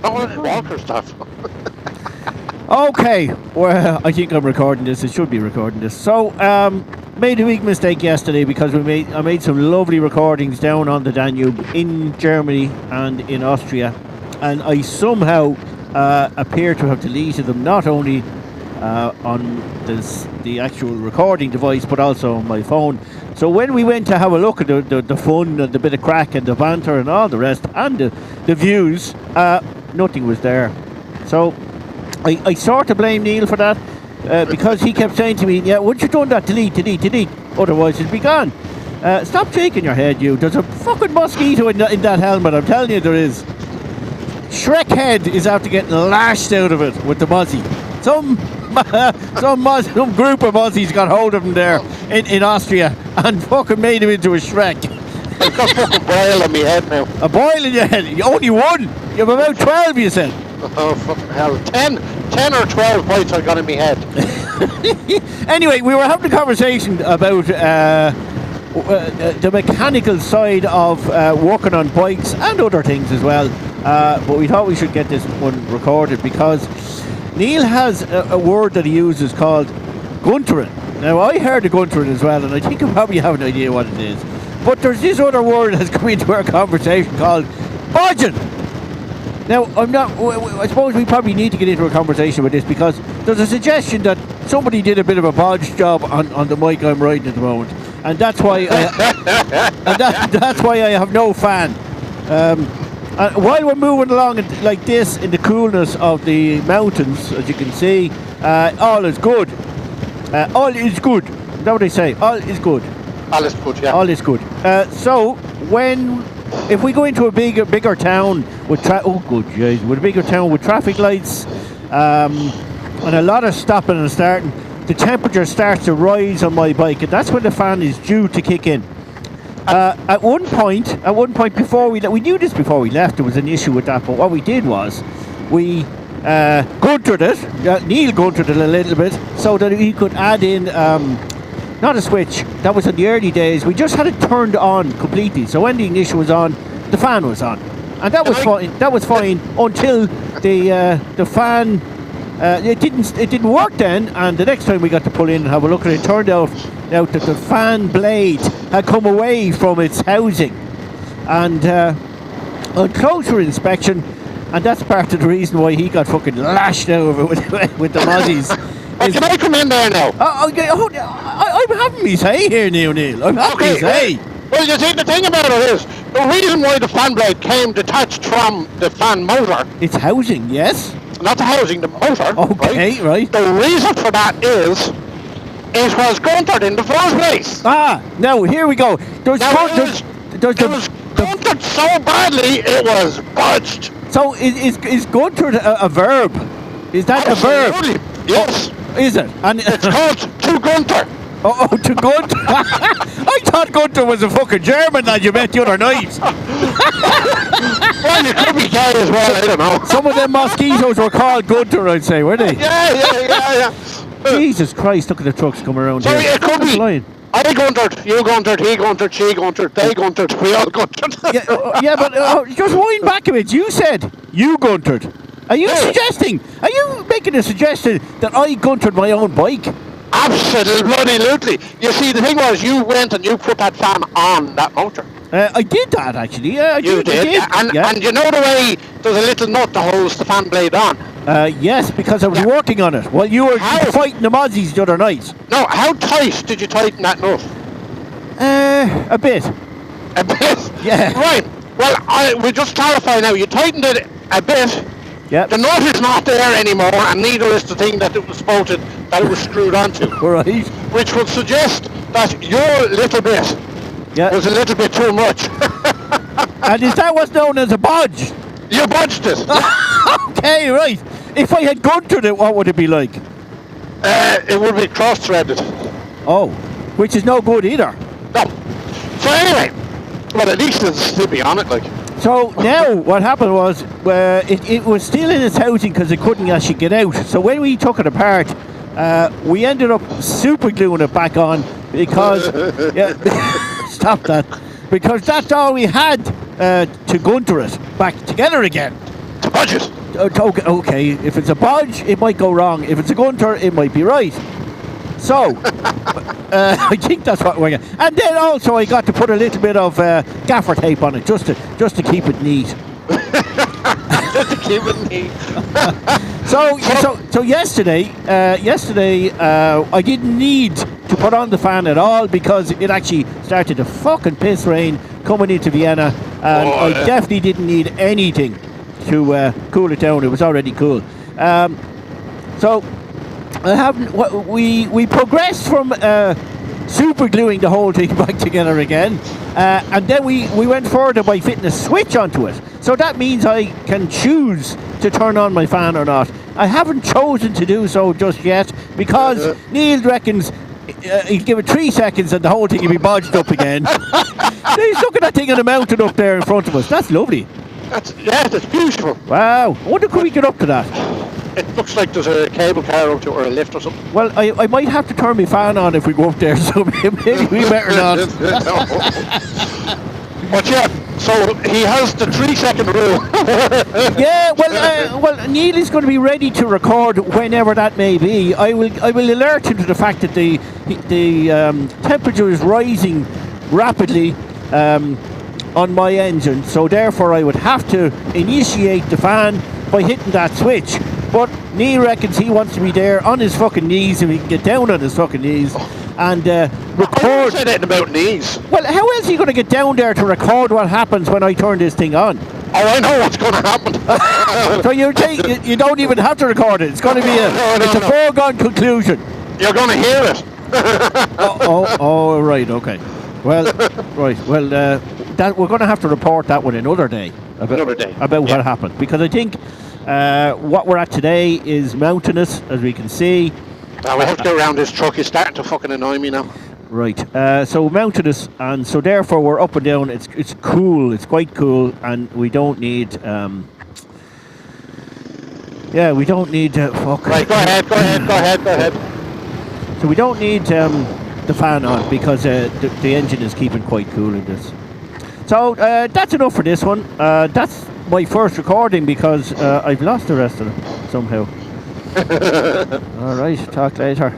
Oh, Walker stuff. Okay, well, I think I'm recording this. I should be recording this. So, made a big mistake yesterday because I made some lovely recordings down on the Danube in Germany and in Austria, and I somehow appear to have deleted them not only on the actual recording device but also on my phone. So when we went to have a look at the fun and the bit of crack and the banter and all the rest and the views, nothing was there. So I sort of blame Neil for that because he kept saying to me, yeah, once you've done that, delete, otherwise it'll be gone. Stop shaking your head, you. There's a fucking mosquito in that helmet, I'm telling you there is. Shrek Head is after getting lashed out of it with the mozzie. Some group of mozzies got hold of him there in Austria and fucking made him into a Shrek. I've got fucking boil on my head now. A boil in your head? You only one? You have about 12, you said. Oh, fucking hell. 10 or 12 bites I got in my head. Anyway, we were having a conversation about the mechanical side of working on bikes and other things as well. But we thought we should get this one recorded because Neil has a word that he uses called guntering. Now, I heard of guntering as well, and I think you probably have an idea what it is. But there's this other word that's come into our conversation called bodging. Now, I suppose we probably need to get into a conversation with this because there's a suggestion that somebody did a bit of a bodge job on the mic I'm riding at the moment, and that's why that's why I have no fan. While we're moving along like this in the coolness of the mountains, as you can see, all is good. All is good. Is that what they say? All is good. All is good, yeah. All is good. So if we go into a bigger town with with a bigger town with traffic lights and a lot of stopping and starting, the temperature starts to rise on my bike, and that's when the fan is due to kick in. At one point before we knew this before we left, there was an issue with that. But what we did was we guntered it. Neil guntered it a little bit so that he could add in. Not a switch. That was in the early days. We just had it turned on completely. So when the ignition was on, the fan was on, and that was fine. That was fine until the fan. It didn't work then. And the next time we got to pull in and have a look at it, turned out that the fan blade had come away from its housing, and on closer inspection, and that's part of the reason why he got fucking lashed over with the mozzies. Can I come in there now? I'm having me say here, Neil. I'm having me say. Well, you see, the thing about it is, the reason why the fan blade came detached from the fan motor... It's housing, yes? Not the housing, the motor. Okay, right. The reason for that is, it was guntered in the first place. Now, here we go. It was guntered so badly, it was budged. So, is guntered a verb? Is that Absolutely. a verb? Yes. Is it? And it's called to gunter. Oh, to gunter. I thought gunter was a fucking German that you met the other night. Well, you could be gay as well, I don't know. Some of them mosquitoes were called gunter, I'd say, were they? Yeah. Jesus Christ, look at the trucks coming around Sorry, here. It could be. Flying. I guntered, you guntered, he guntered, she guntered, they guntered, we all guntered. but just wind back a bit. You said you guntered. Are you making a suggestion that I guntered my own bike? Absolutely. You see, the thing was, you went and you put that fan on that motor. I did that, actually. Yeah, you did. And you know the way there's a little nut that holds the fan blade on? Yes, because I was working on it while you were fighting the mozzies the other night. No, how tight did you tighten that nut? A bit. A bit? Yeah. Right. Well, we just clarify now. You tightened it a bit. Yep. The nut is not there anymore, and neither is the thing that it was bolted, that it was screwed onto. Right. Which would suggest that your little bit was a little bit too much. And is that what's known as a bodge? You bodged it. Okay, right. If I had guntered it, what would it be like? It would be cross-threaded. Oh, which is no good either. No. So anyway, well, at least it's slippy on it, like. So now what happened was it was still in its housing because it couldn't actually get out. So when we took it apart, we ended up super gluing it back on because stop that, because that's all we had to gunter it back together again. Budget. Okay, if it's a bodge, it might go wrong. If it's a gunter, it might be right. So, I think that's what we're getting. And then also I got to put a little bit of gaffer tape on it, just to keep it neat. Just to keep it neat. So yesterday, I didn't need to put on the fan at all because it actually started to fucking piss rain coming into Vienna, and I definitely didn't need anything to cool it down. It was already cool. So I haven't. We progressed from super gluing the whole thing back together again, and then we went further by fitting a switch onto it. So that means I can choose to turn on my fan or not. I haven't chosen to do so just yet because Neil reckons he'll give it 3 seconds and the whole thing will be bodged up again. He's looking at that thing on the mountain up there in front of us. That's lovely. That's beautiful. Wow. I wonder could we get up to that? It looks like there's a cable car up to it or a lift or something. Well, I might have to turn my fan on if we go up there, so maybe we better not. But yeah, so he has the 3-second rule. Yeah, well, Neil is going to be ready to record whenever that may be. I will alert him to the fact that the temperature is rising rapidly on my engine, so therefore I would have to initiate the fan by hitting that switch. But Neil reckons he wants to be there on his fucking knees, if he can get down on his fucking knees and record. I said anything about knees. Well, how else are you going to get down there to record what happens when I turn this thing on? Oh, I know what's going to happen. So you don't even have to record it. It's going to be a foregone conclusion. You're going to hear it. Oh, right, okay. Well, right, well, that we're going to have to report that one another day. About what happened, because I think what we're at today is mountainous, as we can see. We have to go around this truck. It's starting to fucking annoy me now. Right. So mountainous, and so therefore we're up and down. It's cool. It's quite cool, and we don't need. We don't need. Fuck. Right. Go ahead. So we don't need the fan on because the engine is keeping quite cool in this. So that's enough for this one. That's my first recording because I've lost the rest of it somehow. All right. Talk later.